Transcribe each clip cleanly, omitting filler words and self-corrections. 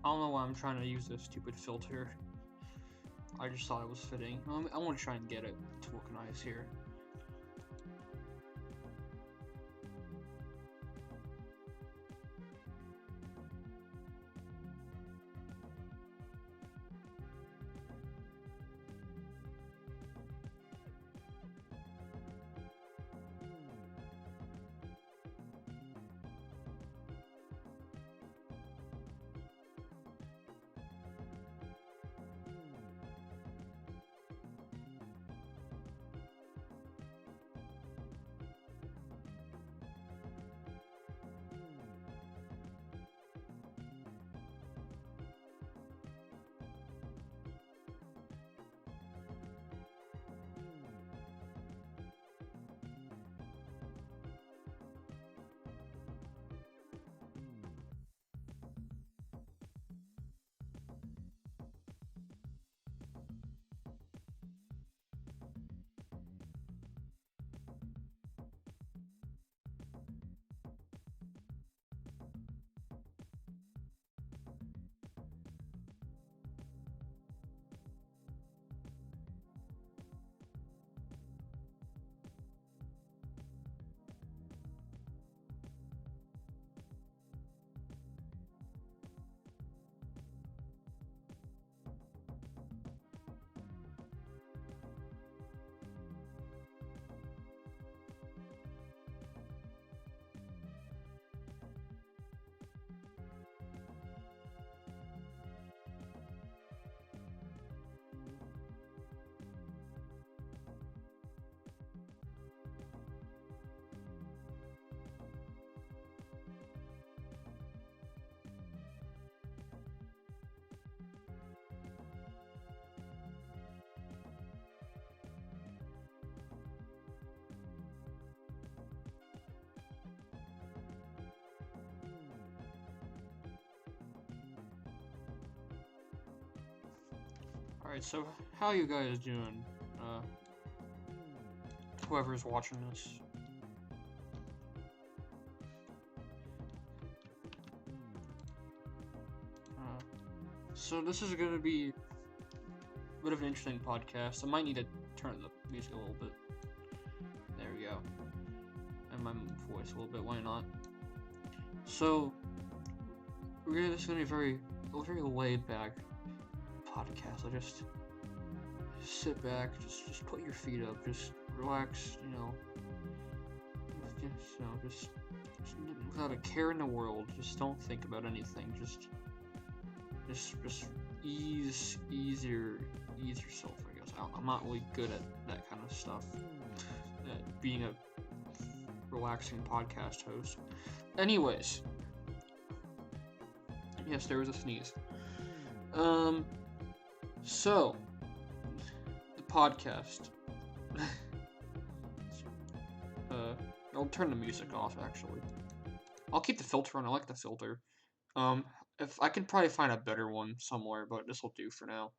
I don't know why I'm trying to use this stupid filter. I just thought it was fitting. I want to try and get it to look nice here. Alright, so how you guys doing? Whoever's watching this. So this is gonna be a bit of an interesting podcast. I might need to turn the music a little bit. There we go. And my voice a little bit, why not? So, this is gonna be a very laid back podcast. So just sit back, just put your feet up, just relax, just without a care in the world. Just don't think about anything. Just ease yourself. I guess I'm not really good at that kind of stuff. Being a relaxing podcast host. Anyways, yes, there was a sneeze. So, the podcast. I'll turn the music off, actually. I'll keep the filter on, I like the filter. If I can probably find a better one somewhere, but this will do for now.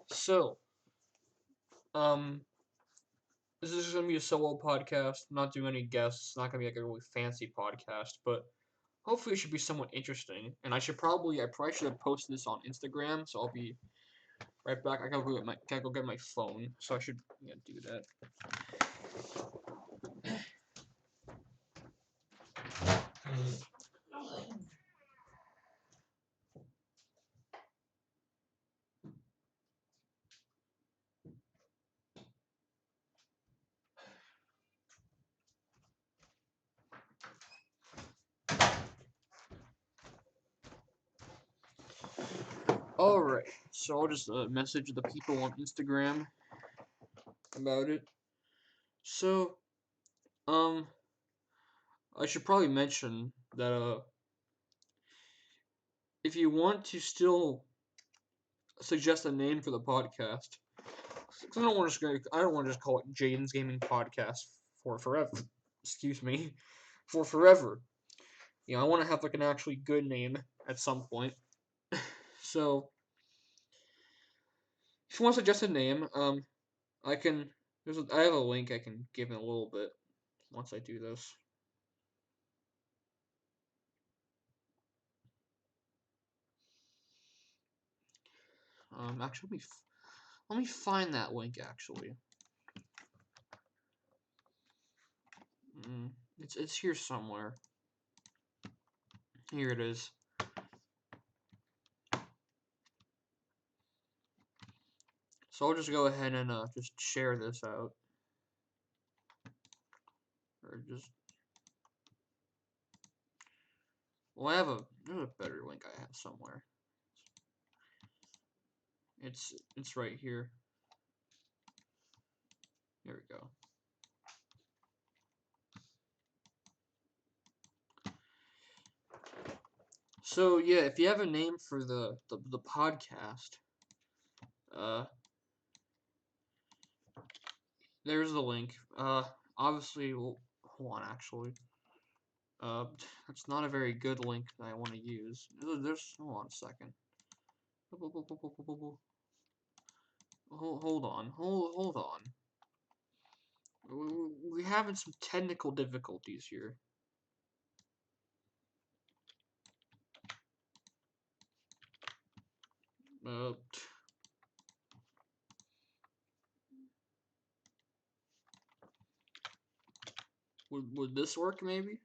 So, this is gonna be a solo podcast. I'm not doing any guests. It's not gonna be like a really fancy podcast, but hopefully it should be somewhat interesting. And I probably should have posted this on Instagram, so I'll be right back. I gotta go get my phone, so I should do that. Alright, so I'll just message the people on Instagram about it. So, I should probably mention that, if you want to still suggest a name for the podcast, I don't want to just call it Jaden's Gaming Podcast for forever. Excuse me, for forever. I want to have like an actually good name at some point. So, if you want to suggest a name, I have a link I can give in a little bit once I do this. Actually, let me find that link. Actually, it's here somewhere. Here it is. So I'll just go ahead and just share this out, or just. Well, there's a better link I have somewhere. It's right here. Here we go. So yeah, if you have a name for the podcast, there's the link. Obviously, well, hold on, actually. That's not a very good link that I want to use. Hold on a second. Hold on. We're having some technical difficulties here. Uh, would this work maybe?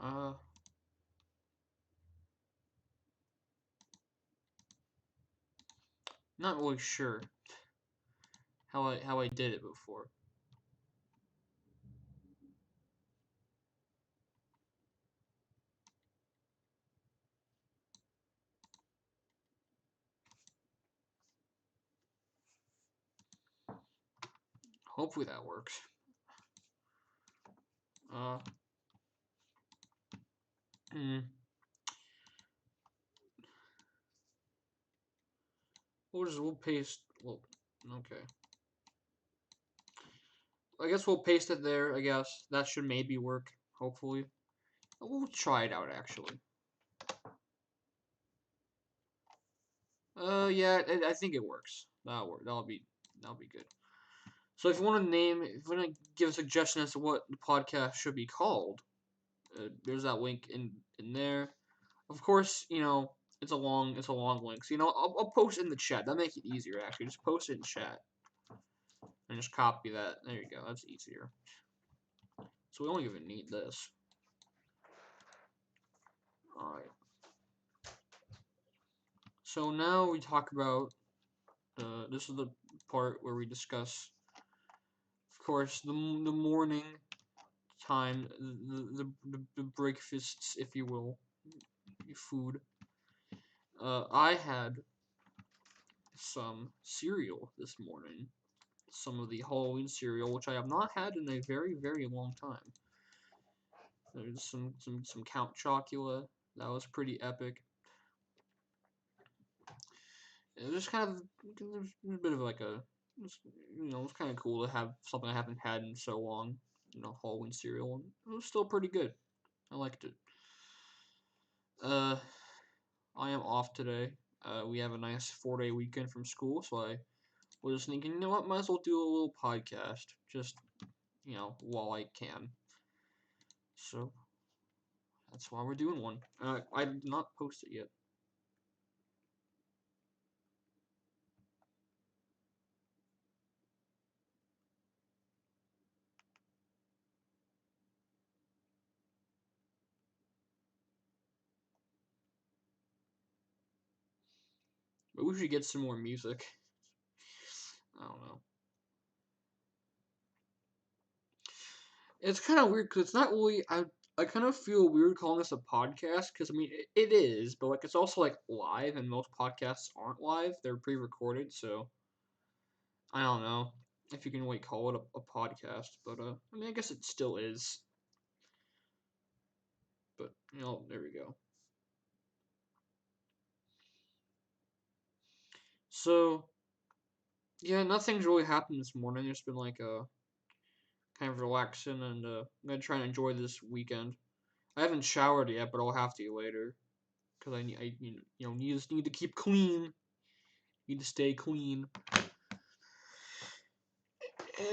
Uh, not really sure how I did it before. Hopefully that works. Uh, mm, we'll paste. Well, okay. I guess we'll paste it there. I guess that should maybe work. Hopefully, we'll try it out actually. Yeah, I think it works. That'll work. That'll be good. So if you want to if you want to give a suggestion as to what the podcast should be called, there's that link in there. Of course, it's a long link. So I'll post it in the chat. That'll make it easier actually. Just post it in chat and just copy that. There you go. That's easier. So we don't even need this. All right. So now we talk about. This is the part where we discuss, of course, the morning time, the breakfasts, if you will, food. I had some cereal this morning, some of the Halloween cereal, which I have not had in a very, very long time. There's some Count Chocula. That was pretty epic. It was just kind of a bit of like it was kind of cool to have something I haven't had in so long. Halloween cereal, and it was still pretty good. I liked it. Uh, I am off today. We have a nice 4-day weekend from school, so I was thinking, you know what, might as well do a little podcast, just while I can. So that's why we're doing one. I did not post it yet. But we should get some more music. I don't know. It's kind of weird because it's not really. I kind of feel weird calling this a podcast because I mean it is, but like it's also like live, and most podcasts aren't live; they're pre-recorded. So I don't know if you can really call it a podcast, but I mean I guess it still is. But there we go. So yeah, nothing's really happened this morning. It's been like kind of relaxing, and I'm gonna try and enjoy this weekend. I haven't showered yet, but I'll have to later. because I need to keep clean. Need to stay clean.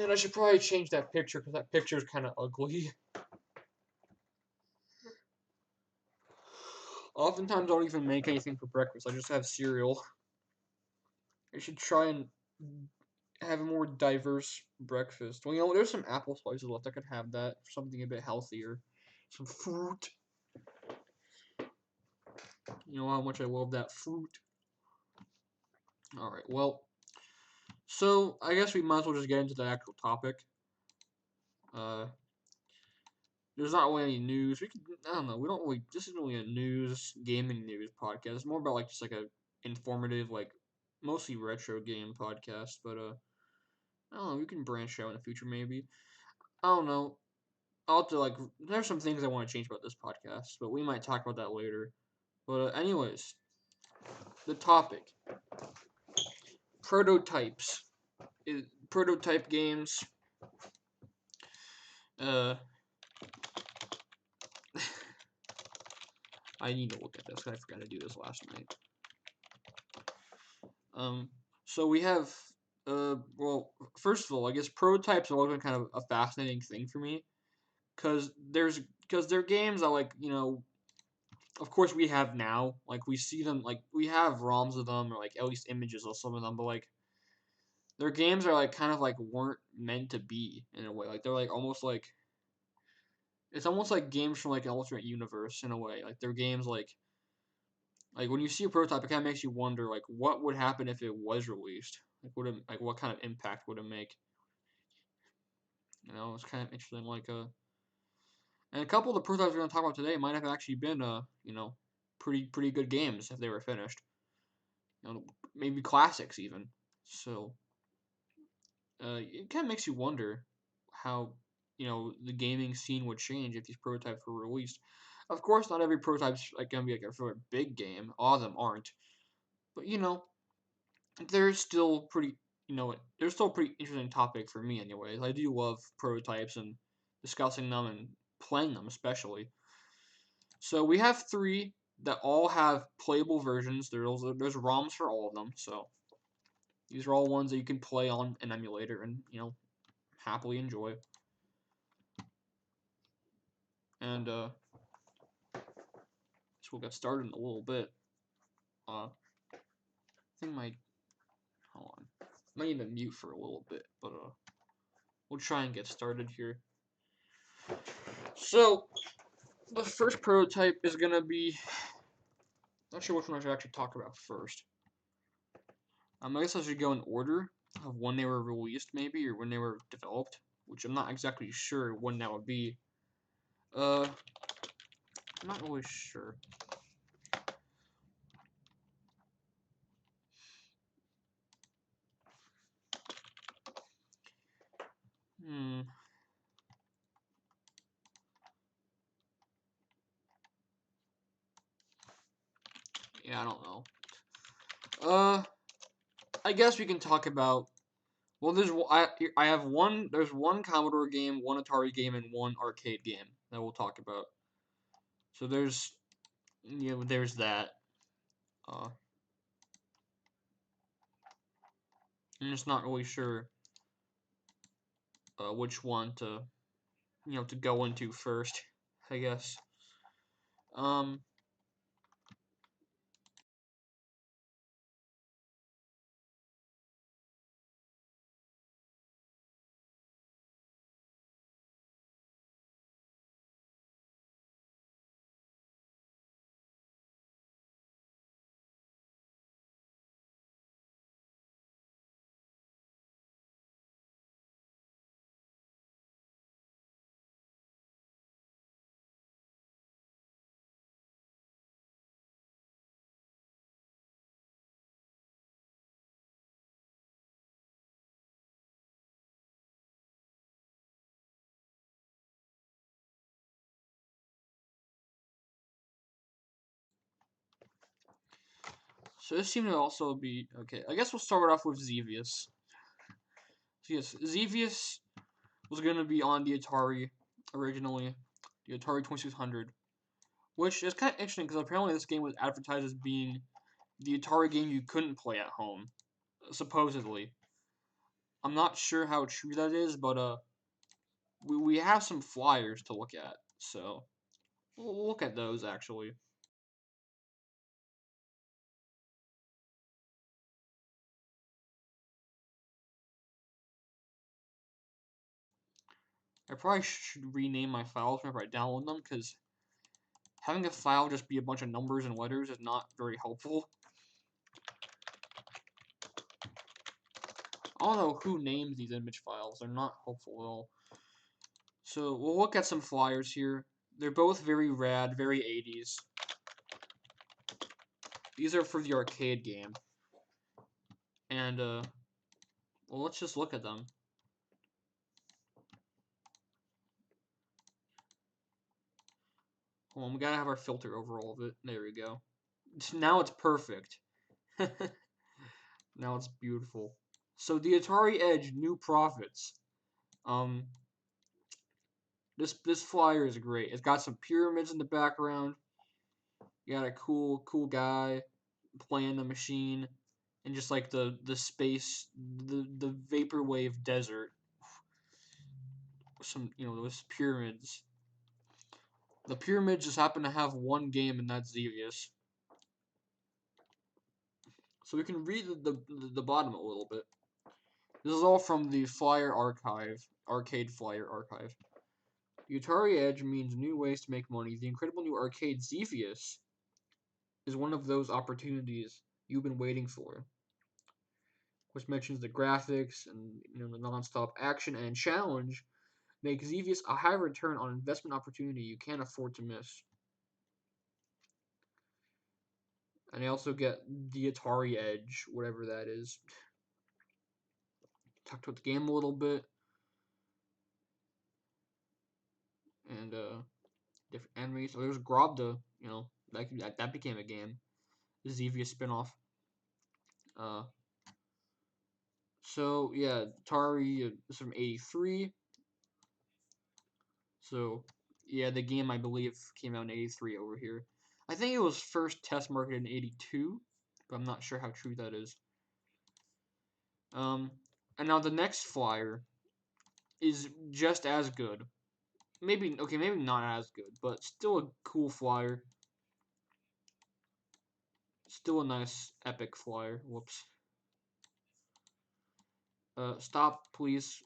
And I should probably change that picture because that picture is kind of ugly. Oftentimes I don't even make anything for breakfast. I just have cereal. I should try and have a more diverse breakfast. Well, there's some apple slices left. I could have that for something a bit healthier. Some fruit. You know how much I love that fruit. Alright, well. So, I guess we might as well just get into the actual topic. There's not really any news. I don't know. We don't really. This isn't really a gaming news podcast. It's more about like just like a informative, like mostly retro game podcast. But I don't know. We can branch out in the future maybe. I don't know. I'll have to like. There's some things I want to change about this podcast, but we might talk about that later. But anyways, the topic: prototypes, prototype games. Uh, I need to look at this. I forgot to do this last night. So we have, well, first of all, I guess prototypes have always been kind of a fascinating thing for me, because they're games that like of course we have now, like we see them, like we have ROMs of them or like at least images of some of them, but like their games are like kind of like weren't meant to be in a way, like they're like almost like it's almost like games from like an alternate universe in a way, like they're games like when you see a prototype, it kind of makes you wonder like what would happen if it was released. Like what kind of impact would it make? It's kind of interesting. And a couple of the prototypes we're gonna talk about today might have actually been pretty good games if they were finished. Maybe classics even. So it kind of makes you wonder how the gaming scene would change if these prototypes were released. Of course, not every prototype's like gonna be like a very big game. All of them aren't. But they're still pretty. They're still a pretty interesting topic for me, anyways. I do love prototypes and discussing them and playing them, especially. So we have three that all have playable versions. There's ROMs for all of them. So these are all ones that you can play on an emulator and happily enjoy. And so we'll get started in a little bit. I think hold on. Might need to mute for a little bit, but we'll try and get started here. So the first prototype is gonna be. Not sure which one I should actually talk about first. I guess I should go in order of when they were released, maybe, or when they were developed, which I'm not exactly sure when that would be. I'm not really sure. Yeah, I don't know. I guess we can talk about. Well, I have one. There's one Commodore game, one Atari game, and one arcade game that we'll talk about. So there's that. I'm just not really sure which one to go into first, I guess. So this seemed to also be okay. I guess we'll start off with Xevious. So yes, Xevious was going to be on the Atari originally, the Atari 2600, which is kind of interesting because apparently this game was advertised as being the Atari game you couldn't play at home, supposedly. I'm not sure how true that is, but we have some flyers to look at, so we'll look at those actually. I probably should rename my files whenever I download them, because having a file just be a bunch of numbers and letters is not very helpful. I don't know who names these image files. They're not helpful at all. So we'll look at some flyers here. They're both very rad, very 80s. These are for the arcade game. And, well, let's just look at them. Hold on, we gotta have our filter over all of it. There we go. Now it's perfect. Now it's beautiful. So the Atari Edge New Profits. Um, this flyer is great. It's got some pyramids in the background. You got a cool guy playing the machine, and just like the space, the vaporwave desert. Some those pyramids. The pyramids just happen to have one game, and that's Xevious. So we can read the bottom a little bit. This is all from the Flyer Archive, Arcade Flyer Archive. The Atari Edge means new ways to make money. The incredible new arcade Xevious is one of those opportunities you've been waiting for, which mentions the graphics and the non-stop action and challenge make Xevious a high return on investment opportunity you can't afford to miss. And I also get the Atari Edge, whatever that is. Talked about the game a little bit. And different enemies. So there's Grobda, that became a game. The Xevious spinoff. Uh so yeah, Atari is from '83. So yeah, the game I believe came out in '83 over here. I think it was first test marketed in '82, but I'm not sure how true that is. Um, and now the next flyer is just as good. Maybe not as good, but still a cool flyer. Still a nice epic flyer. Whoops. Stop, please.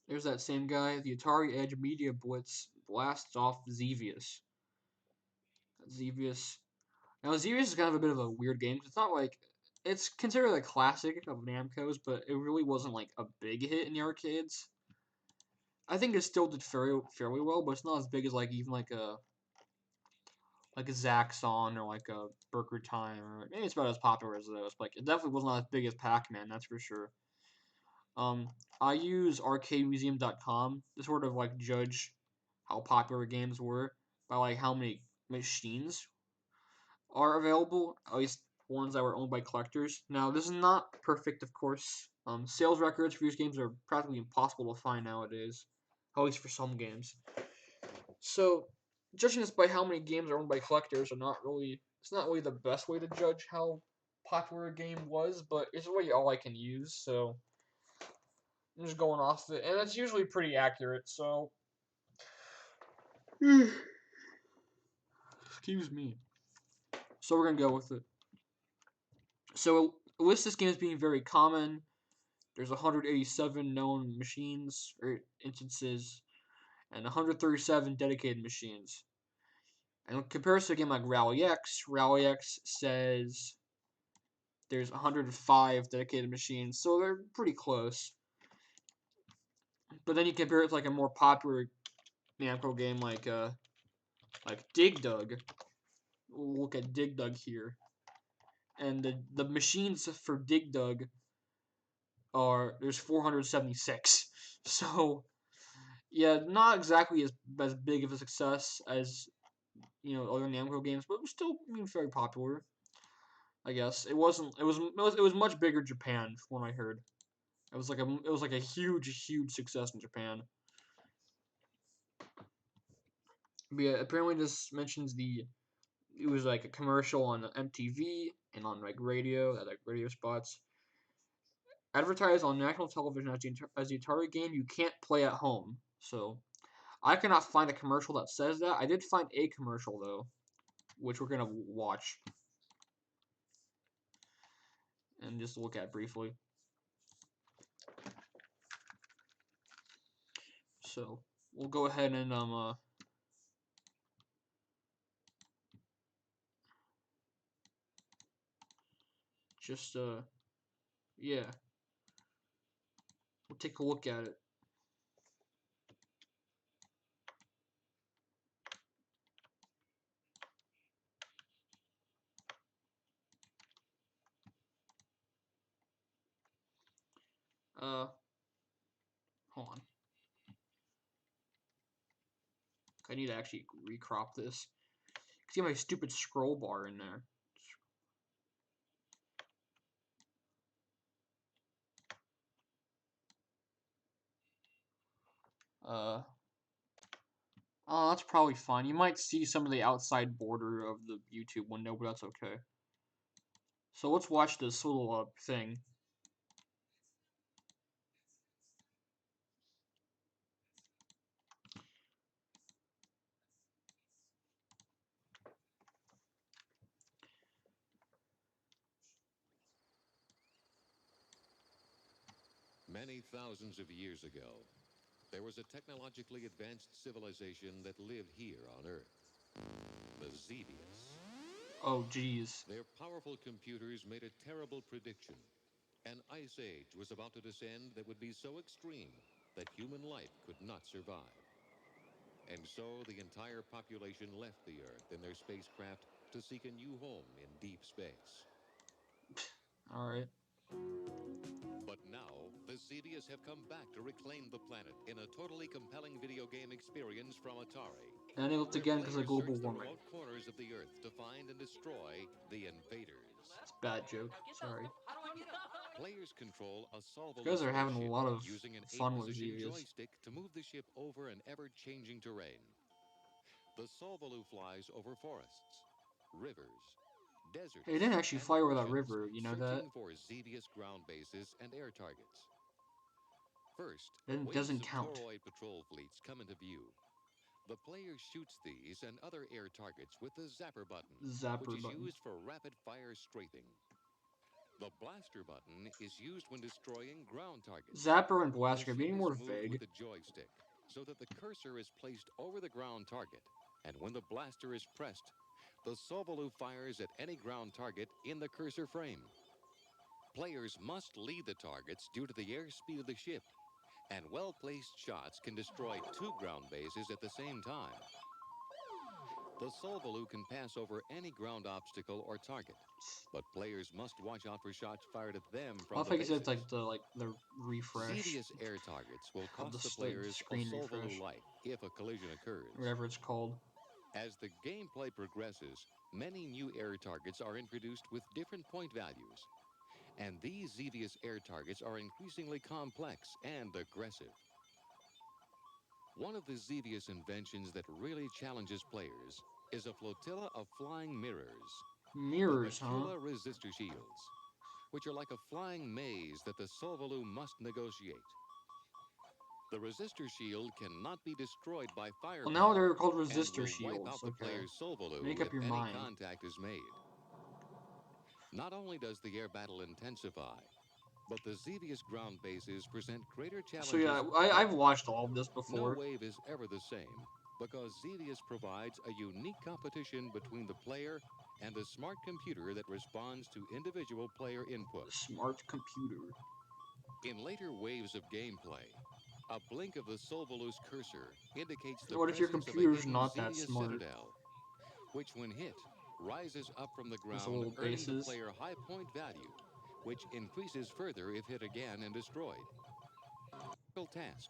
There's that same guy. The Atari Edge Media Blitz blasts off Xevious. Xevious. Now, Xevious is kind of a bit of a weird game. It's not like it's considered a classic of Namco's, but it really wasn't like a big hit in the arcades. I think it still did fairly well, but it's not as big as like even like a Zaxxon or like a Burger Time, or maybe it's about as popular as those. But like, it definitely was not as big as Pac-Man, that's for sure. I use ArcadeMuseum.com to sort of like judge how popular games were by like how many machines are available, at least ones that were owned by collectors. Now, this is not perfect, of course. Sales records for these games are practically impossible to find nowadays, at least for some games. So, judging this by how many games are owned by collectors it's not really the best way to judge how popular a game was, but it's really all I can use, so I'm just going off it, and it's usually pretty accurate, so excuse me. So we're gonna go with it. So it lists this game as being very common. There's 187 known machines or instances, and 137 dedicated machines. And in comparison to a game like Rally X says there's 105 dedicated machines, so they're pretty close. But then you compare it to like a more popular Namco game like Dig Dug. We'll look at Dig Dug here, and the machines for Dig Dug there's 476. So yeah, not exactly as big of a success as other Namco games, but it was still very popular. I guess it wasn't. It was much bigger in Japan from what I heard. It was like a huge success in Japan. But yeah, apparently this mentions it was like a commercial on MTV and on like radio, like radio spots. Advertised on national television as the Atari game you can't play at home. So I cannot find a commercial that says that. I did find a commercial though, which we're gonna watch and just look at briefly. So we'll go ahead and just yeah, we'll take a look at it. Hold on. I need to actually recrop this. See my stupid scroll bar in there. Uh, oh, that's probably fine. You might see some of the outside border of the YouTube window, but that's okay. So let's watch this little thing. Many thousands of years ago, there was a technologically advanced civilization that lived here on Earth, the Xevious. Oh, geez. Their powerful computers made a terrible prediction. An ice age was about to descend that would be so extreme that human life could not survive. And so the entire population left the Earth in their spacecraft to seek a new home in deep space. Alright. But now, the Xevious have come back to reclaim the planet in a totally compelling video game experience from Atari. And it looked Where again because of players global search the warming. remote corners of the Earth to find and destroy the invaders. It's a bad joke. Sorry. Players control a You solvable guys are having a spaceship lot of using an fun with eight-position Xevious. joystick to move the ship over an ever-changing terrain. The Solvaloo flies over forests, rivers, deserts, Hey, it didn't actually and fly over that oceans, river, you know that? searching for Xevious ground bases and air targets. First, It waves doesn't of count. toroid patrol fleets come into view. The player shoots these and other air targets with the zapper button, which Zapper is button. used for rapid-fire strafing. The blaster button is used when destroying ground targets. Zapper and The Blaster are ship being is more moved vague. with a joystick so that the cursor is placed over the ground target, and when the blaster is pressed, the Solvaloo fires at any ground target in the cursor frame. Players must lead the targets due to the airspeed of the ship, and well-placed shots can destroy two ground bases at the same time. The Solvaloo can pass over any ground obstacle or target, but players must watch out for shots fired at them I from love the how you said it's bases. like the refresh Xevious air targets will of cost the the players a screen Solvaloo refresh, life if a collision occurs. whatever it's called. As the gameplay progresses, many new air targets are introduced with different point values. And these Xevious air targets are increasingly complex and aggressive. One of the Xevious inventions that really challenges players is a flotilla of flying mirrors, the Mirrors, huh? Macula resistor shields, which are like a flying maze that the Solvaloo must negotiate. The resistor shield cannot be destroyed by Well, now firepower they're called and resistor will wipe shields. out the Okay, player's make Solvaloo up if your any mind. contact is made. Not only does the air battle intensify, but the Xevious ground bases present greater So challenges yeah, too. I've watched all of this No before. wave is ever the same because Xevious provides a unique competition between the player and a smart computer that responds to individual player input. Smart computer. In later waves of gameplay, a blink of the Solvaloo's cursor indicates the What if your presence of a computer's hidden not that Xevious smart? citadel, which when hit, rises up from the Those ground, little earning the bases. player high point value, which increases further if hit again and destroyed. Task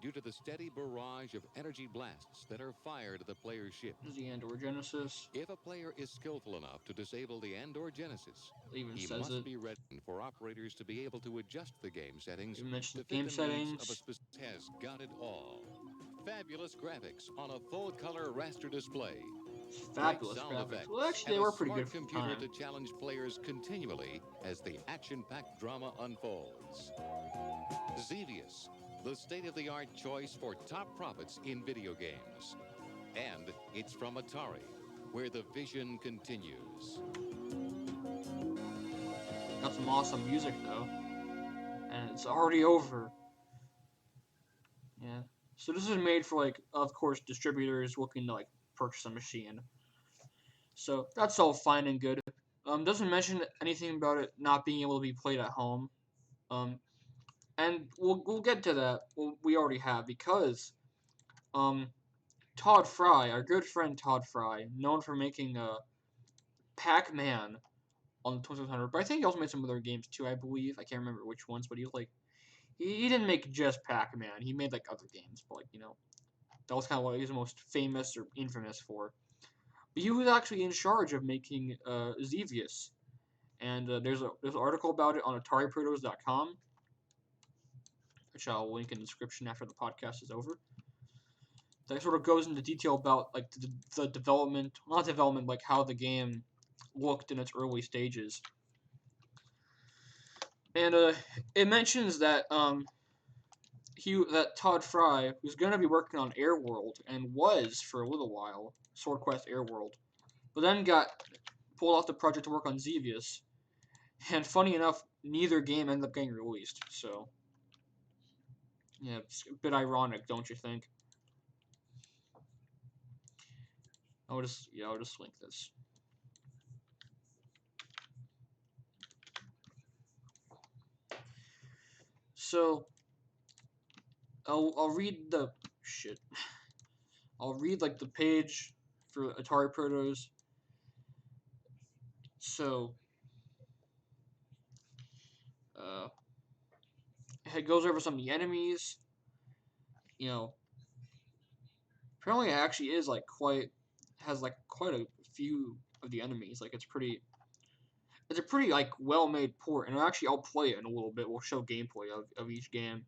due to the steady barrage of energy blasts that are fired at the player's ship. The Andor Genesis. If a player is skillful enough to disable the Andor Genesis, It even he says must it. be ready for operators to be able to adjust the game settings It mentions to fit game the needs of a settings. specific has got it all. fabulous graphics on a full-color raster display. Fabulous Great sound graphics. effects, Well, actually, they and a were pretty good smart for the computer time. to challenge players continually as the action-packed drama unfolds. Xevious, the state-of-the-art choice for top profits in video games. And it's from Atari, where the vision continues. Got some awesome music though, and it's already over. Yeah. So this is made for, like, of course, distributors looking to, like, purchase a machine. So that's all fine and good. Doesn't mention anything about it not being able to be played at home. And we'll get to that. Well, we already have, because Todd Fry, our good friend Todd Fry, known for making Pac-Man on the 2600, but I think he also made some other games too. I believe I can't remember which ones, but he was like he didn't make just Pac-Man. He made like other games, but, like, that was kind of what he was most famous or infamous for. But he was actually in charge of making Xevious, and there's an article about it on AtariProtos.com, which I'll link in the description after the podcast is over. That sort of goes into detail about, like, the development, not development, like how the game looked in its early stages. And it mentions that that Todd Fry was going to be working on Airworld, and was for a little while, Sword Quest Airworld, but then got pulled off the project to work on Xevious. And funny enough, neither game ended up getting released. So yeah, it's a bit ironic, don't you think? I'll just link this. So I'll read the shit. I'll read, like, the page for Atari Protos. So it goes over some of the enemies. Apparently it actually is, like, has, like, quite a few of the enemies. Like, it's a pretty, like, well-made port, and actually I'll play it in a little bit. We'll show gameplay of each game.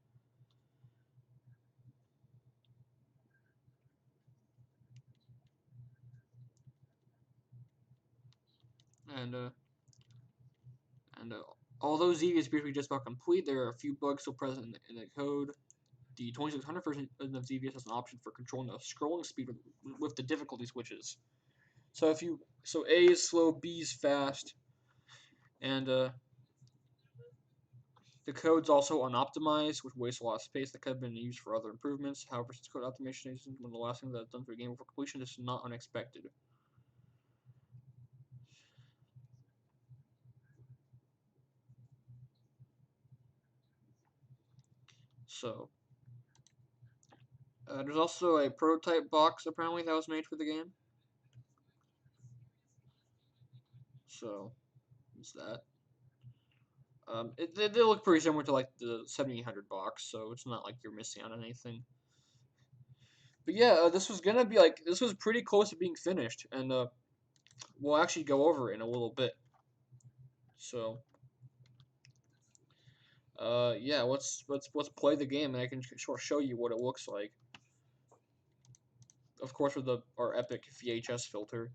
And although Z is basically just about complete, there are a few bugs still present in the code. The 2600 version of ZVS has an option for controlling the scrolling speed with the difficulty switches. So A is slow, B is fast, and the code's also unoptimized, which wastes a lot of space that could have been used for other improvements. However, since code optimization is one of the last things that's done for a game before completion, this is not unexpected. So there's also a prototype box apparently that was made for the game. So it's that. They look pretty similar to, like, the 7800 box, so it's not like you're missing out on anything. But yeah, this was gonna be like, this was pretty close to being finished, and we'll actually go over it in a little bit. So yeah, let's play the game, and I can sort of show you what it looks like. Of course, with our epic VHS filter.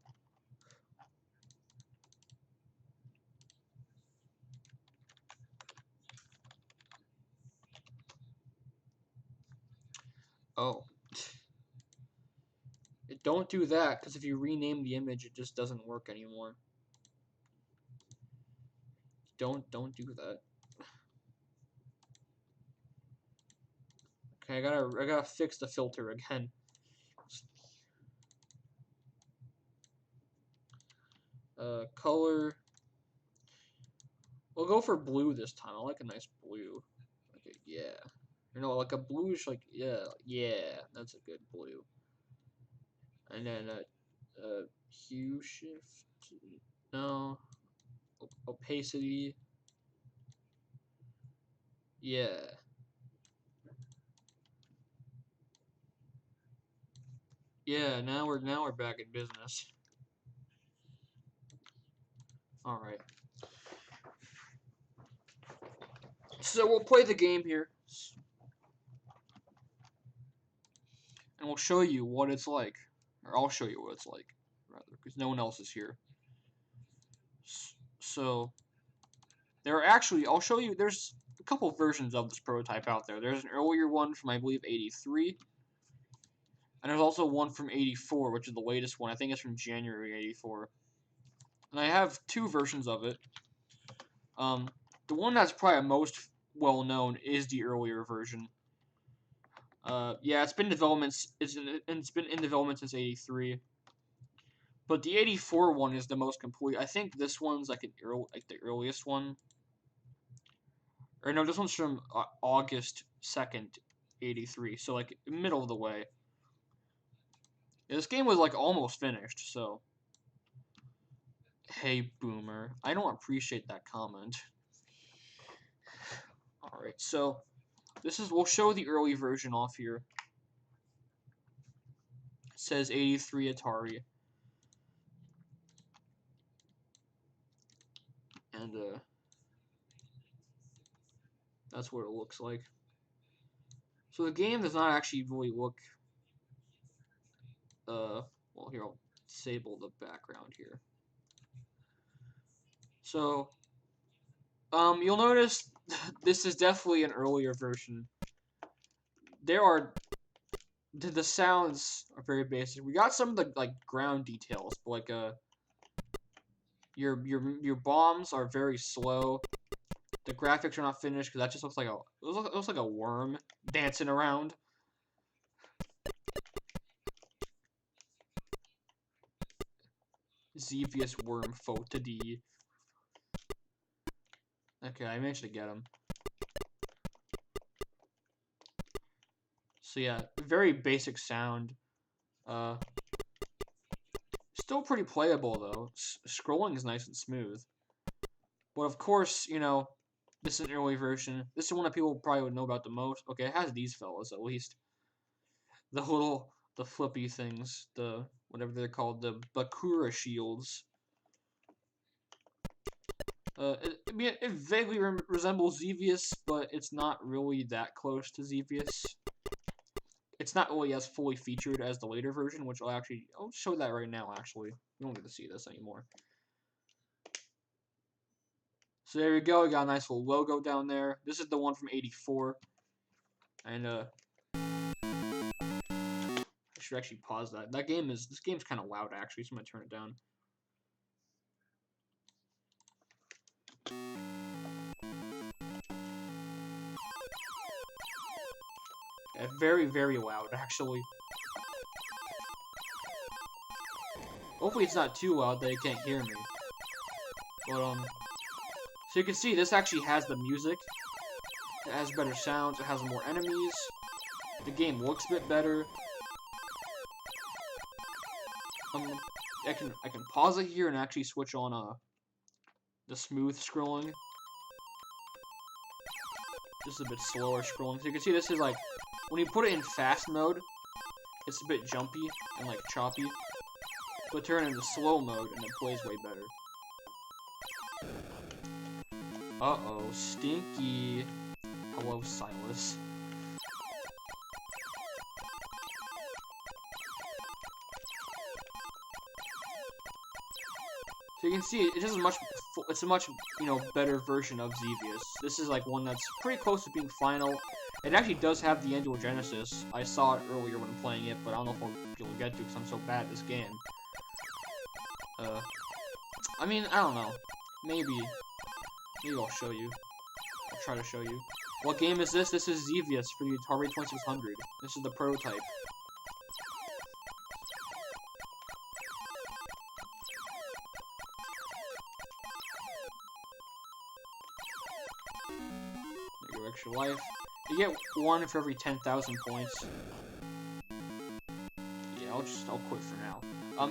Oh. Don't do that, because if you rename the image, it just doesn't work anymore. Don't do that. Okay, I gotta fix the filter again. Color. We'll go for blue this time. I like a nice blue. Okay, yeah. Like a bluish, like, yeah, that's a good blue. And then hue shift. No. Opacity. Yeah. Yeah, now we're back in business. All right. So we'll play the game here. and we'll show you what it's like. Or I'll show you what it's like, rather, because no one else is here. So, there are actually, I'll show you, there's a couple versions of this prototype out there. There's an earlier one from, I believe, 83. And there's also one from 84, which is the latest one. I think it's from January 84. And I have two versions of it. The one that's probably most well known is the earlier version. Yeah, it's been it's been in development since '83. But the '84 one is the most complete. I think this one's like the earliest one. Or no, this one's from August 2nd, '83. So like middle of the way. Yeah, this game was like almost finished. So, hey boomer, I don't appreciate that comment. All right, so we'll show the early version off here. It says 83 Atari. And that's what it looks like. So the game does not actually really look well, here I'll disable the background here. So you'll notice this is definitely an earlier version. The sounds are very basic. We got some of the like ground details, but like your bombs are very slow. The graphics are not finished because that just looks like it looks like a worm dancing around. Xevious worm Photody. Okay, I managed to get him. So yeah, very basic sound. Still pretty playable though. Scrolling is nice and smooth. But of course, you know, this is an early version. This is one that people probably would know about the most. Okay, it has these fellas at least. The flippy things, the whatever they're called, the Bakura shields. It vaguely resembles Xevious, but it's not really that close to Xevious. It's not really as fully featured as the later version, which I'll show that right now, actually. You don't need to see this anymore. So there you go, we got a nice little logo down there. This is the one from 84. And, I should actually pause that. This game's kind of loud, actually, so I'm gonna turn it down. Yeah, very, very loud, actually. Hopefully it's not too loud that you can't hear me. But, so you can see this actually has the music. It has better sounds, it has more enemies. The game looks a bit better. I can pause it here and actually switch on the smooth scrolling. This is a bit slower scrolling. So you can see this is like, when you put it in fast mode, it's a bit jumpy and like choppy. But turn it into slow mode and it plays way better. Uh-oh, Stinky. Hello, Silas. So you can see it's a much better version of Xevious. This is like one that's pretty close to being final. It actually does have the Angiogenesis. I saw it earlier when playing it, but I don't know if I'll be able to get to because I'm so bad at this game. I mean, I don't know. Maybe I'll show you. I'll try to show you. What game is this? This is Xevious for the Atari 2600. This is the prototype. There you go, extra life. You get one for every 10,000 points. Yeah, I'll quit for now.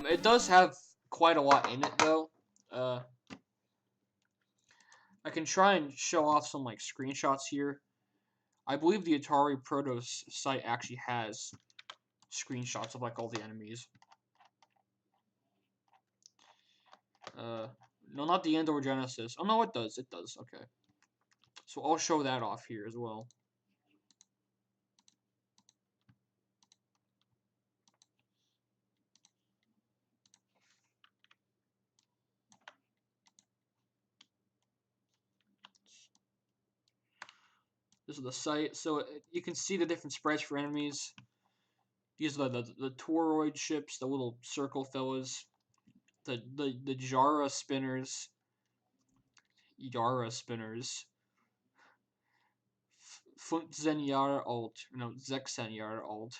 It does have quite a lot in it though. I can try and show off some like screenshots here. I believe the Atari Protos site actually has screenshots of like all the enemies. No, not the Angiogenesis. Oh no, it does. It does. Okay. So I'll show that off here as well. This is the site. So you can see the different sprites for enemies. These are the toroid ships, the little circle fellas, the Yara spinners, Funtzenyara alt, no, Zexenyara alt.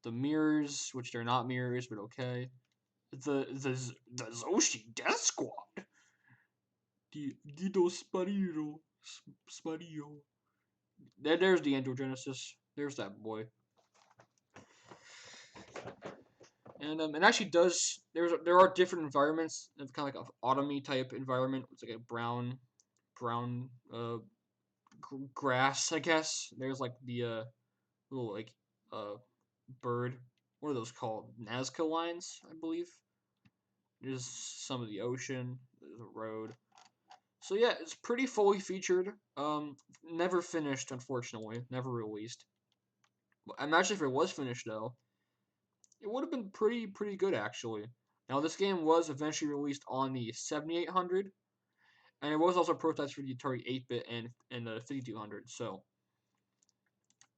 The mirrors, which they're not mirrors, but okay. The Zoshi Death Squad. Dido Spariro. Spario. There's the Androgenesis. There's that boy. And it actually does. There are different environments. It's kind of like an autumny type environment. It's like a brown grass, I guess. There's like the little like uh bird. What are those called? Nazca lines, I believe. There's some of the ocean. There's a road. So yeah, it's pretty fully featured. Never finished, unfortunately. Never released. Imagine if it was finished though. It would have been pretty good actually. Now this game was eventually released on the 7800, and it was also prototyped for the Atari 8-bit and the 5200. So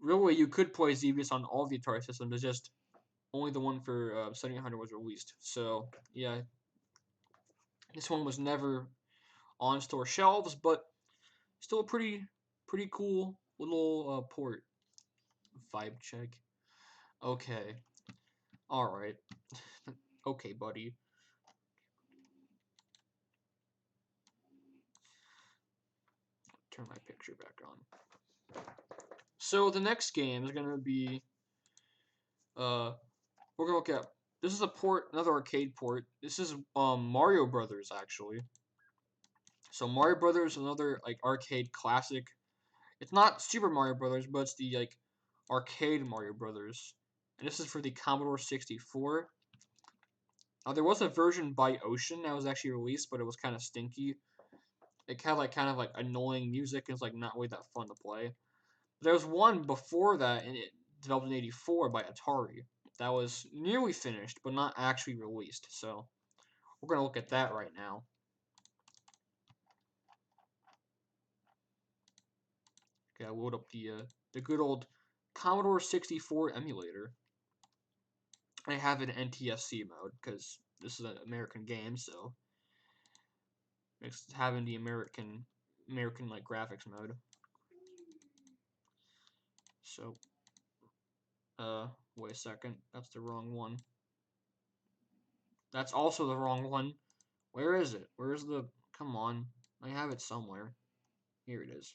really, you could play Xevious on all the Atari systems. It's just only the one for 7800 was released. So yeah, this one was never on store shelves, but still a pretty cool little port. Vibe check. Okay. All right. Okay, buddy. Turn my picture back on. So the next game is gonna be we're gonna look at, this is a port, another arcade port. This is Mario Brothers actually. So Mario Brothers, another like arcade classic. It's not Super Mario Brothers, but it's the like arcade Mario Brothers. And this is for the Commodore 64. There was a version by Ocean that was actually released, but it was kind of stinky. It had like kind of like annoying music, and it's like not really that fun to play. But there was one before that, and it developed in '84 by Atari. That was nearly finished, but not actually released. So we're gonna look at that right now. Okay, I load up the good old Commodore 64 emulator. I have it in NTSC mode because this is an American game, so it's having the American like graphics mode. So wait a second, that's the wrong one. That's also the wrong one. Where is it? Where's the, come on, I have it somewhere. Here it is.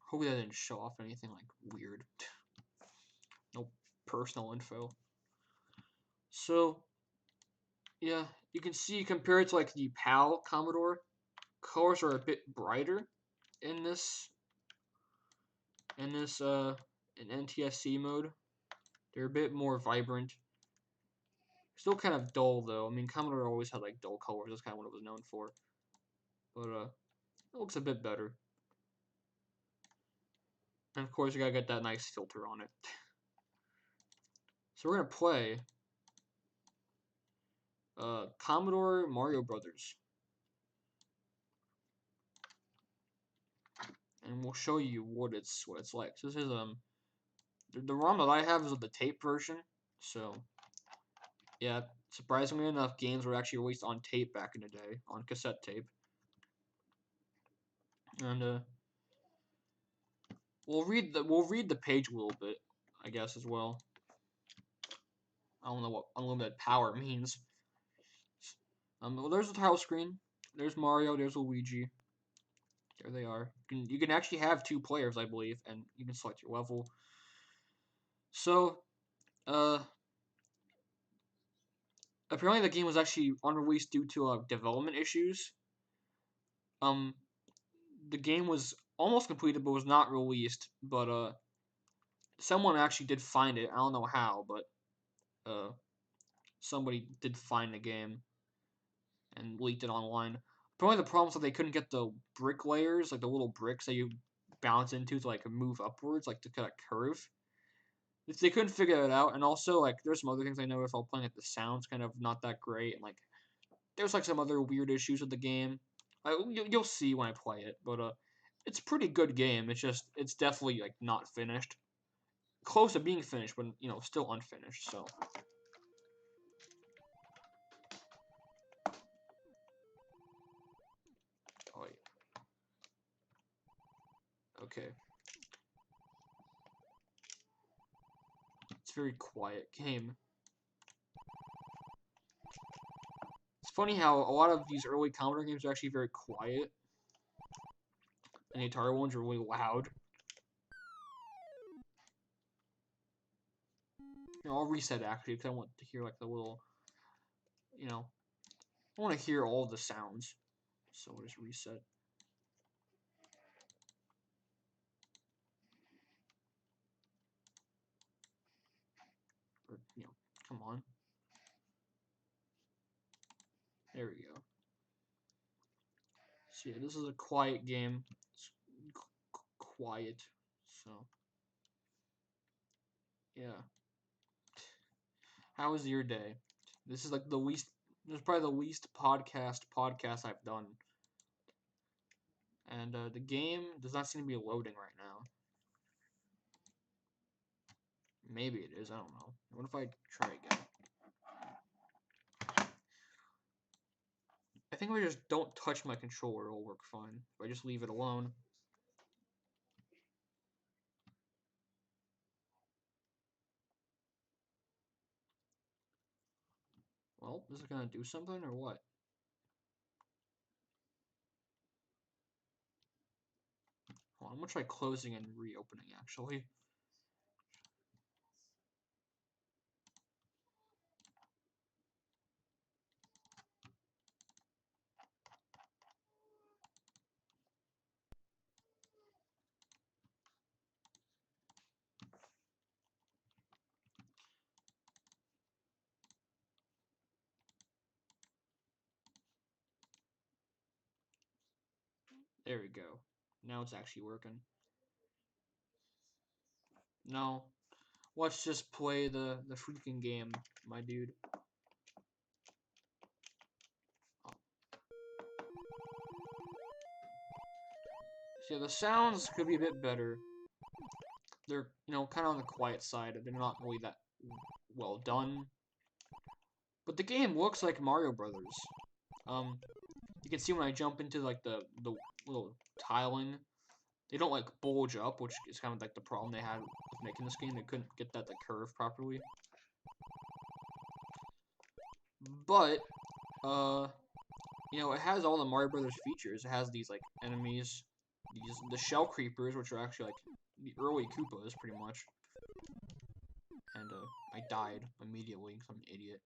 Hopefully that didn't show off anything like weird. No personal info. So yeah, you can see compared to like the PAL Commodore, colors are a bit brighter in this in NTSC mode. They're a bit more vibrant. Still kind of dull though. I mean, Commodore always had like dull colors. That's kind of what it was known for. But it looks a bit better. And of course, you gotta get that nice filter on it. So we're gonna play Commodore Mario Brothers, and we'll show you what it's like. So this is the ROM that I have is the tape version. So yeah, surprisingly enough, games were actually released on tape back in the day, on cassette tape. And we'll read the page a little bit, I guess, as well. I don't know what unlimited power means. Well, there's the title screen. There's Mario. There's Luigi. There they are. You can actually have 2 players, I believe, and you can select your level. So, apparently the game was actually unreleased due to development issues. The game was almost completed, but was not released. But someone actually did find it. I don't know how, but somebody did find the game and leaked it online. Apparently the problem was that they couldn't get the brick layers, like the little bricks that you bounce into to like move upwards, like to kind of curve. they couldn't figure it out, and also like there's some other things I noticed while playing it. The sound's kind of not that great, and like there's like some other weird issues with the game. You'll see when I play it, but it's a pretty good game. It's definitely like not finished, close to being finished, but still unfinished. So. Oh, wait. Okay. It's a very quiet game. It's funny how a lot of these early Commodore games are actually very quiet, and the Atari ones are really loud. I'll reset actually because I want to hear like the little, I want to hear all the sounds. So we'll just reset. Or, come on. There we go. So yeah, this is a quiet game. It's quiet. So yeah. How was your day? This is like the least. This is probably the least podcast I've done. And the game does not seem to be loading right now. Maybe it is. I don't know. What if I try again? I think if I just don't touch my controller, it'll work fine. If I just leave it alone. Well, is it gonna do something or what? Hold on, I'm gonna try closing and reopening actually. There we go. Now it's actually working. No. Let's just play the freaking game, my dude. Oh. So yeah, the sounds could be a bit better. They're, kind of on the quiet side. They're not really that well done. But the game looks like Mario Brothers. You can see when I jump into like the little tiling, they don't like bulge up, which is kind of like the problem they had with making this game. They couldn't get that curve properly. But it has all the Mario Brothers features. It has these like enemies, the shell creepers, which are actually like the early Koopas, pretty much. And I died immediately because I'm an idiot.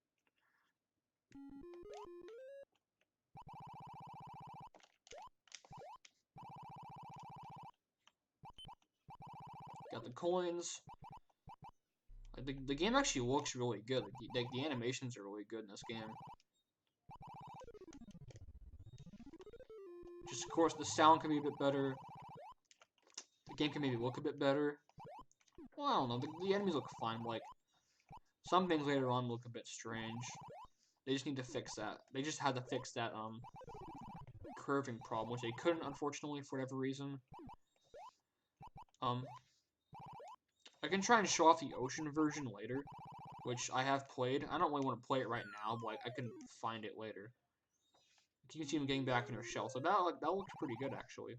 Got the coins. Like, the game actually looks really good. Like, the animations are really good in this game. Just, of course, the sound can be a bit better. The game can maybe look a bit better. Well, I don't know. The enemies look fine. But, like, some things later on look a bit strange. They just need to fix that. They just had to fix that, curving problem, which they couldn't, unfortunately, for whatever reason. I can try and show off the ocean version later, which I have played. I don't really want to play it right now, but I can find it later. You can see him getting back in her shell, so that looks pretty good, actually.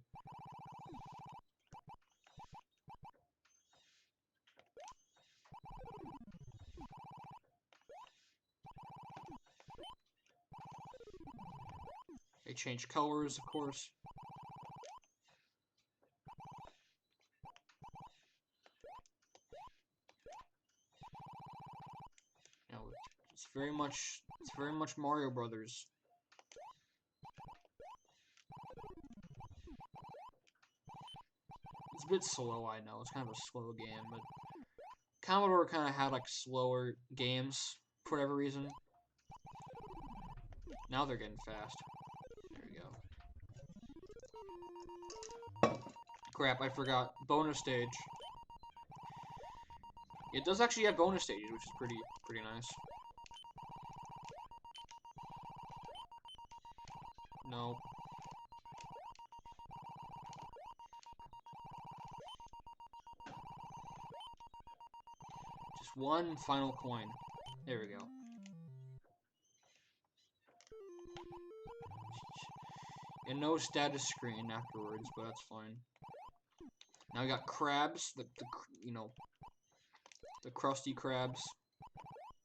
They change colors, of course. It's very much Mario Brothers. It's a bit slow, I know. It's kind of a slow game, but Commodore kind of had like slower games for whatever reason. Now they're getting fast. There we go. Crap, I forgot. Bonus stage. It does actually have bonus stages, which is pretty nice. No. Just one final coin. There we go. And no status screen afterwards, but that's fine. Now we got crabs, the you know, the crusty crabs.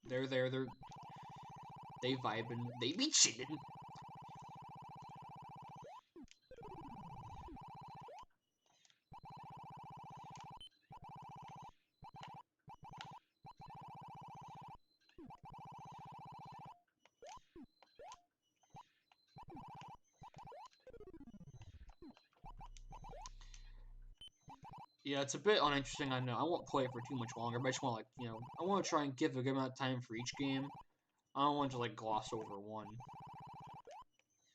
They're there. They vibing. They be chillin'. Yeah, it's a bit uninteresting, I know. I won't play it for too much longer, but I just want, like, you know, I want to try and give a good amount of time for each game. I don't want to, like, gloss over one.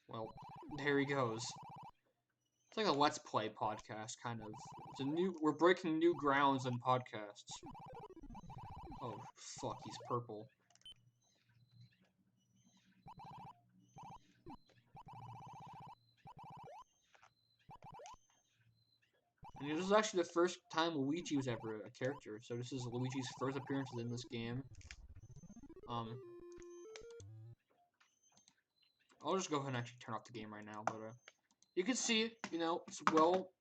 Well, there he goes. It's like a Let's Play podcast, kind of. We're breaking new grounds in podcasts. Oh, fuck, he's purple. And this is actually the first time Luigi was ever a character, so this is Luigi's first appearance in this game. I'll just go ahead and actually turn off the game right now, but you can see, you know, it's a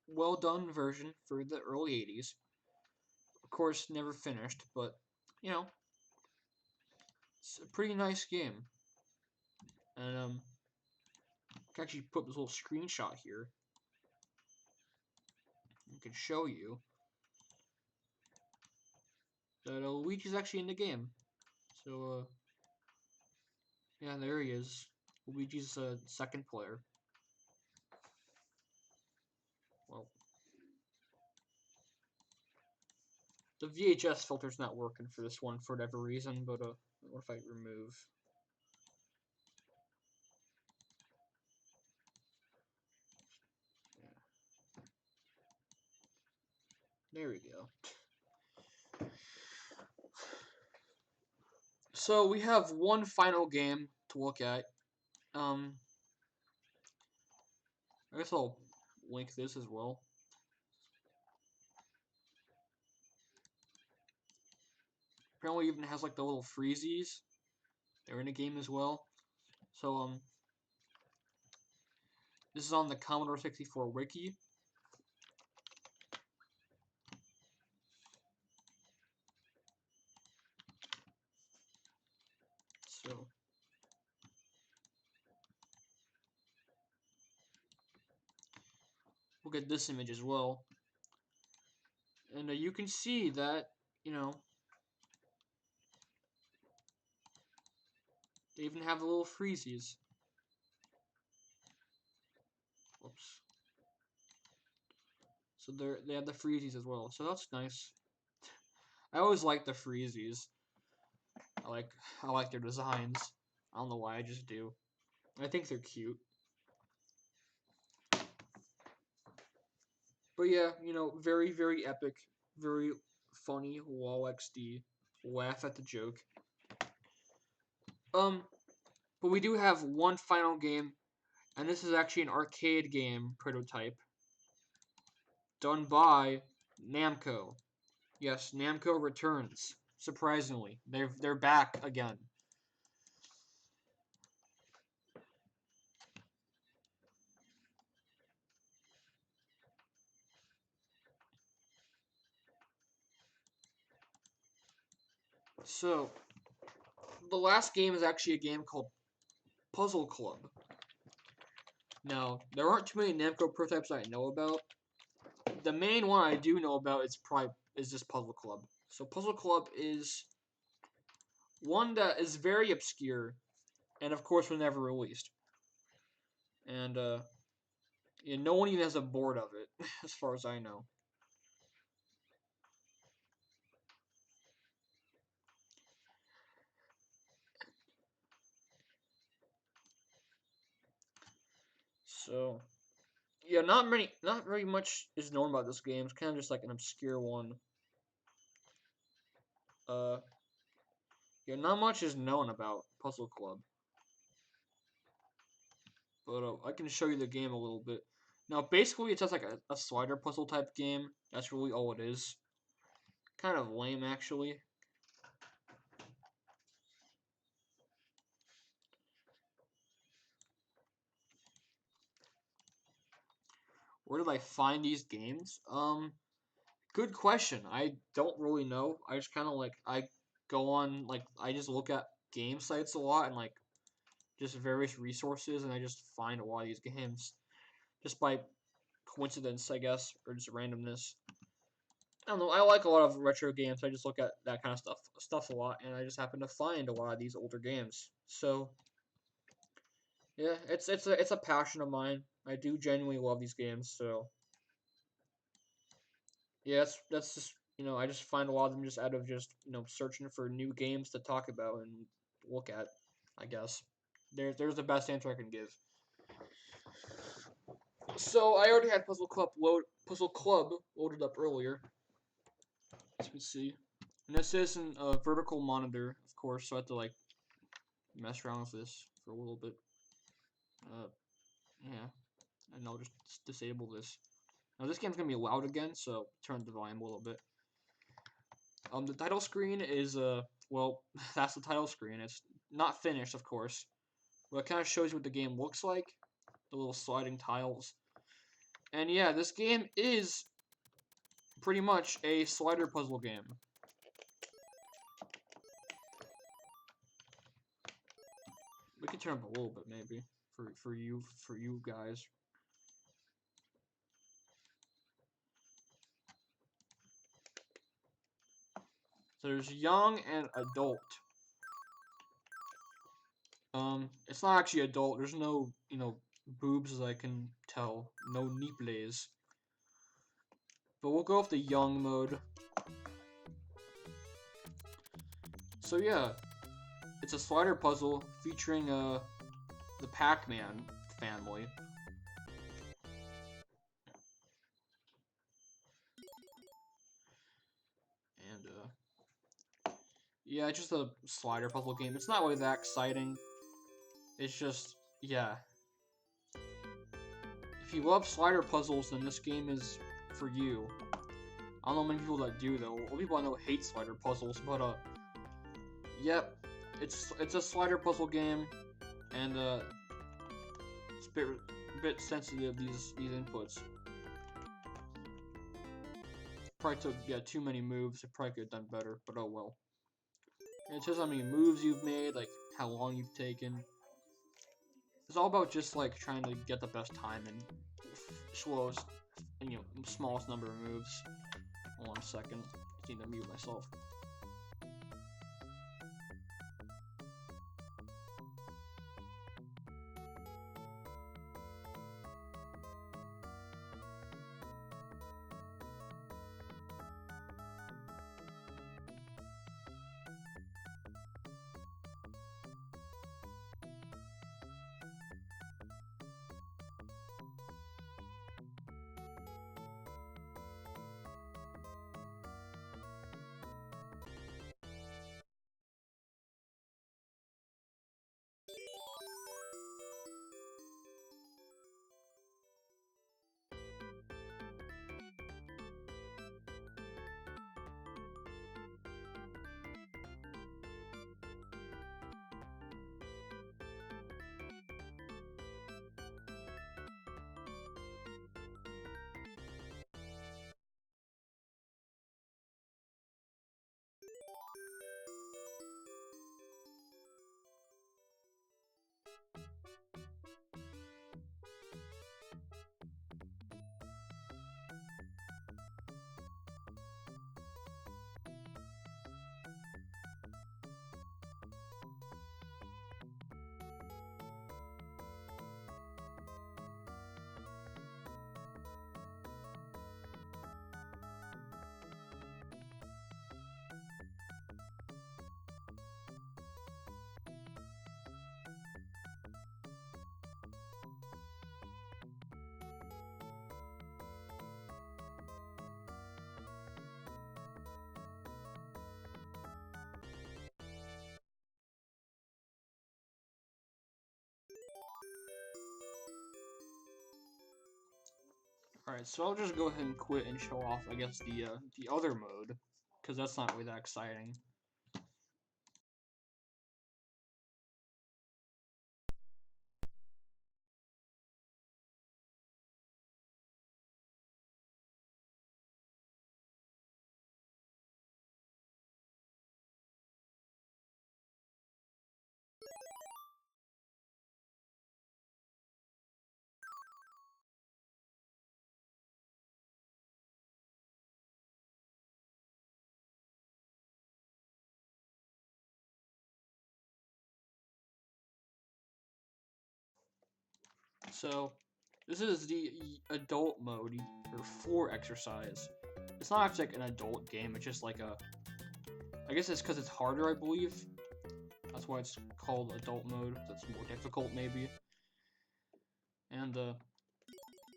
well done version for the early 80s. Of course, never finished, but, you know, it's a pretty nice game. And, I can actually put this little screenshot here. I can show you that Luigi's actually in the game. So, yeah, there he is. Luigi's second player. Well, the VHS filter's not working for this one for whatever reason, but what if I remove? Yeah. There we go. So we have one final game to look at. I guess I'll link this as well. Apparently, even has like the little freezies. They're in the game as well. So this is on the Commodore 64 wiki. So we'll get this image as well, and you can see that, you know, they even have the little freezies. Whoops. So they have the freezies as well. So that's nice. I always like the freezies. I like their designs. I don't know why, I just do. I think they're cute. But yeah, you know, very epic, very funny, lol XD, laugh at the joke. But we do have one final game, and this is actually an arcade game prototype done by Namco. Yes, Namco returns. Surprisingly, they're back again. So, the last game is actually a game called Puzzle Club. Now, there aren't too many Namco prototypes I know about. The main one I do know about is this Puzzle Club. So Puzzle Club is one that is very obscure, and of course was never released. And yeah, no one even has a board of it, as far as I know. So yeah, not very much is known about this game. It's kind of just like an obscure one. Uh, yeah, not much is known about Puzzle Club, but I can show you the game a little bit. Now, basically, it's just like a slider puzzle type game. That's really all it is. Kind of lame, actually. Where did I find these games? Good question. I don't really know. I just kind of like I go on like I just look at game sites a lot and like just various resources, and I just find a lot of these games just by coincidence, I guess, or just randomness. I don't know. I like a lot of retro games. I just look at that kind of stuff a lot, and I just happen to find a lot of these older games. So yeah, it's a passion of mine. I do genuinely love these games. So yeah, that's just I just find a lot of them just out of just searching for new games to talk about and look at. I guess there's the best answer I can give. So I already had Puzzle Club loaded up earlier. Let's see. And this isn't a vertical monitor, of course, so I have to like mess around with this for a little bit. Yeah, and I'll just disable this. Now this game's gonna be loud again, so turn the volume a little bit. The title screen is well, that's the title screen. It's not finished, of course, but it kind of shows you what the game looks like, the little sliding tiles. And yeah, this game is pretty much a slider puzzle game. We could turn up a little bit maybe for you guys. So there's young and adult. It's not actually adult. There's no, boobs as I can tell. No nipples. But we'll go with the young mode. So yeah, it's a slider puzzle featuring the Pac-Man family. And yeah, it's just a slider puzzle game. It's not really that exciting. It's just yeah. If you love slider puzzles, then this game is for you. I don't know many people that do though. All people I know hate slider puzzles, but yep, it's a slider puzzle game, and it's a bit sensitive these inputs. Probably took too many moves. It probably could have done better, but oh well. And it says how many moves you've made, like how long you've taken. It's all about just like trying to get the best time and slowest and smallest number of moves. Hold on a second. I need to mute myself. Alright, so I'll just go ahead and quit and show off, I guess, the other mode, because that's not really that exciting. So, this is the adult mode, or floor exercise. It's not actually like an adult game, it's just like a... I guess it's because it's harder, I believe. That's why it's called adult mode. That's more difficult, maybe. And,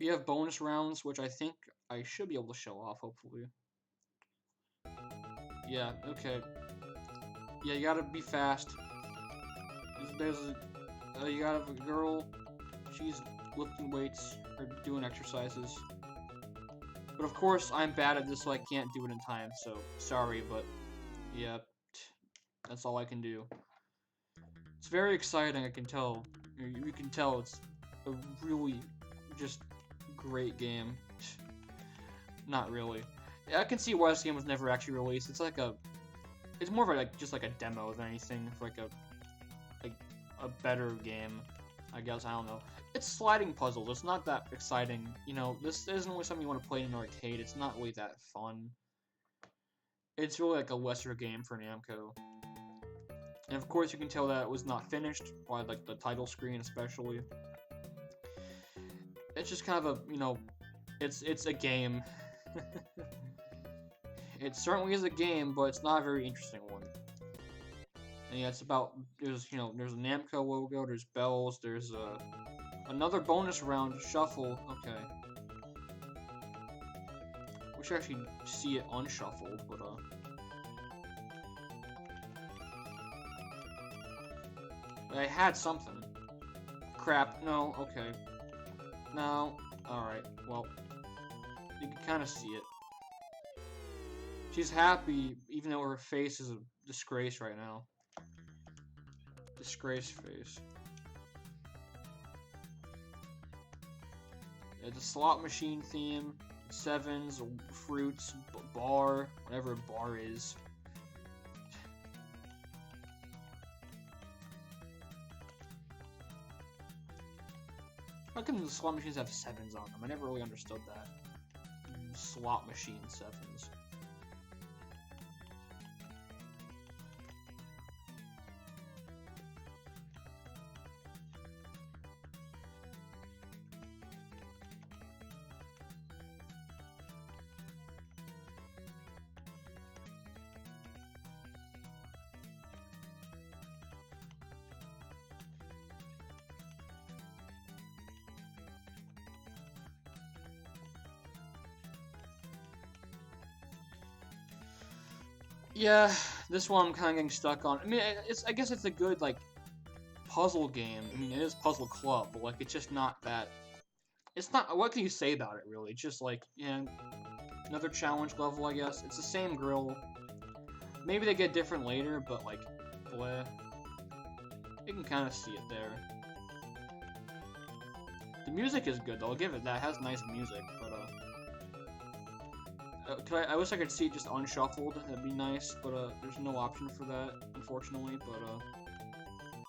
we have bonus rounds, which I think I should be able to show off, hopefully. Yeah, okay. Yeah, you gotta be fast. You gotta have a girl, she's lifting weights, or doing exercises. But of course, I'm bad at this, so I can't do it in time, so sorry, but yeah, that's all I can do. It's very exciting, I can tell. You can tell it's a really just great game. Not really. I can see why this game was never actually released. It's like it's more of just like a demo than anything for like a better game, I guess. I don't know. It's sliding puzzles. It's not that exciting. You know, this isn't really something you want to play in an arcade. It's not really that fun. It's really like a lesser game for Namco. And of course, you can tell that it was not finished by like the title screen, especially. It's just kind of a, you know, it's a game. It certainly is a game, but it's not a very interesting one. And yeah, it's about, there's a Namco logo, there's bells, there's another bonus round, shuffle. Okay. We should actually see it unshuffled, but I had something. Crap, no, okay. No, alright, well, you can kind of see it. She's happy, even though her face is a disgrace right now. Disgrace face. Yeah, the slot machine theme, sevens, fruits, bar, whatever a bar is. How come the slot machines have sevens on them? I never really understood that. Slot machine sevens. Yeah, this one I'm kind of getting stuck on. I mean, I guess it's a good, like, puzzle game. I mean, it is Puzzle Club, but, like, it's just not that... It's not... What can you say about it, really? It's just, like, yeah, another challenge level, I guess. It's the same grill. Maybe they get different later, but, like, bleh. You can kind of see it there. The music is good, though. I'll give it that. It has nice music, but, I wish I could see it just unshuffled. That'd be nice, but there's no option for that, unfortunately. But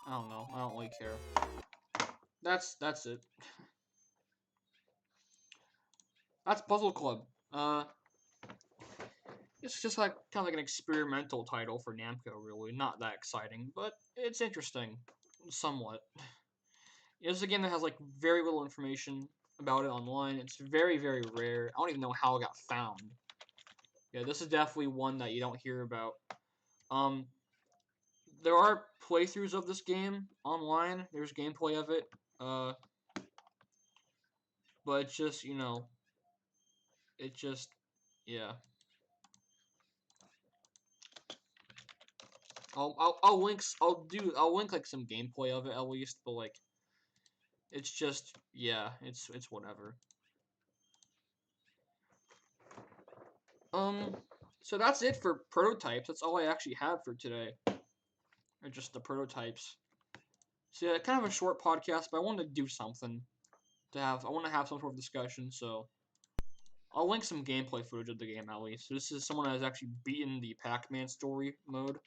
I don't know. I don't really care. That's it. That's Puzzle Club. It's just like kind of like an experimental title for Namco. Really, not that exciting, but it's interesting, somewhat. It's a game that has like very little information about it online. It's very rare. I don't even know how it got found. Yeah, this is definitely one that you don't hear about. There are playthroughs of this game online. There's gameplay of it. But it's just, yeah. I'll link like some gameplay of it at least, but like, it's just, yeah, it's whatever. So that's it for prototypes. That's all I actually have for today. Or just the prototypes. So yeah, kind of a short podcast, but I wanted to do something to have. I want to have some sort of discussion, so I'll link some gameplay footage of the game at least. So this is someone that has actually beaten the Pac-Man story mode,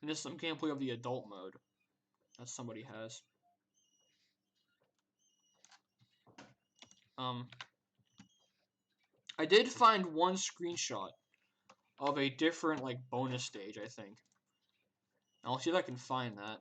and this is some gameplay of the adult mode that somebody has. Um, I did find one screenshot of a different like bonus stage, I think. I'll see if I can find that.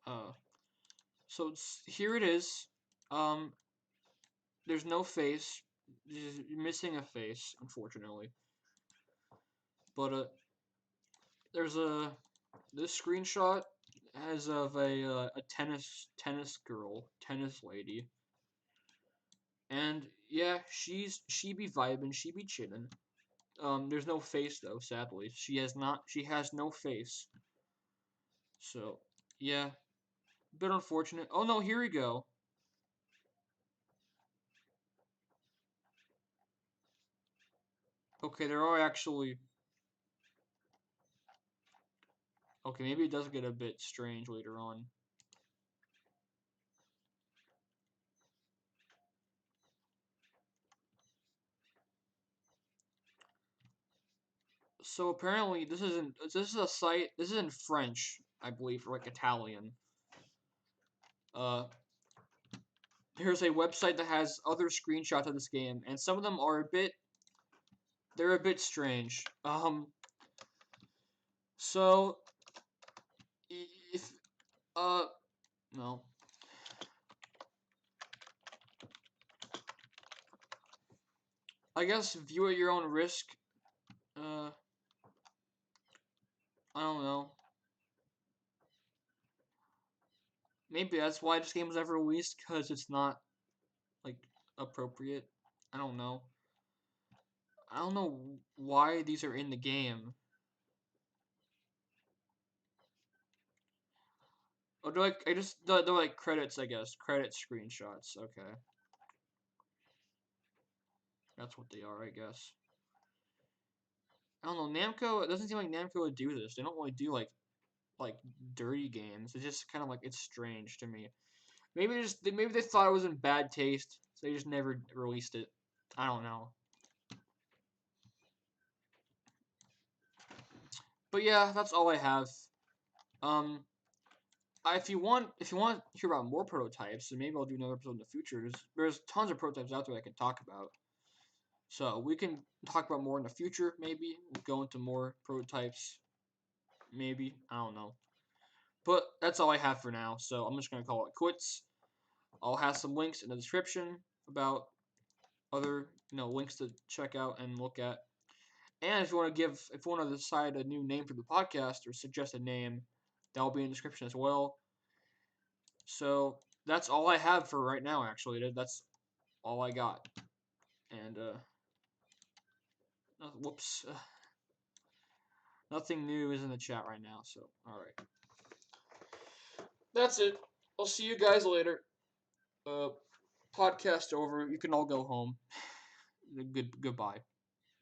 Uh, so here it is. Um, there's no face. You're missing a face, unfortunately. But there's a this screenshot as of a tennis girl, tennis lady, and yeah, she be vibing, she be chilling. There's no face though, sadly. She has no face. So yeah, bit unfortunate. Oh no, here we go. Okay, there are actually. Okay, maybe it does get a bit strange later on. So apparently this is a site, this is in French, I believe, or like Italian. Uh There's a website that has other screenshots of this game, and some of them are they're a bit strange. So if no, I guess view at your own risk. Uh, I don't know. Maybe that's why this game was ever released, because it's not like appropriate. I don't know. I don't know why these are in the game. Oh, they're like they're like credits, I guess. Credit screenshots. Okay, that's what they are, I guess. I don't know. Namco. It doesn't seem like Namco would do this. They don't really do like dirty games. It's just kind of like it's strange to me. Maybe they thought it was in bad taste, so they just never released it. I don't know. But yeah, that's all I have. Um, if you want to hear about more prototypes, then maybe I'll do another episode in the future. There's tons of prototypes out there I can talk about. So we can talk about more in the future. Maybe we'll go into more prototypes. Maybe I don't know. But that's all I have for now. So I'm just gonna call it quits. I'll have some links in the description about other links to check out and look at. And if you want to decide a new name for the podcast or suggest a name, that'll be in the description as well. So that's all I have for right now. Actually, that's all I got. And whoops, nothing new is in the chat right now. So all right, that's it. I'll see you guys later. Podcast over. You can all go home. Goodbye.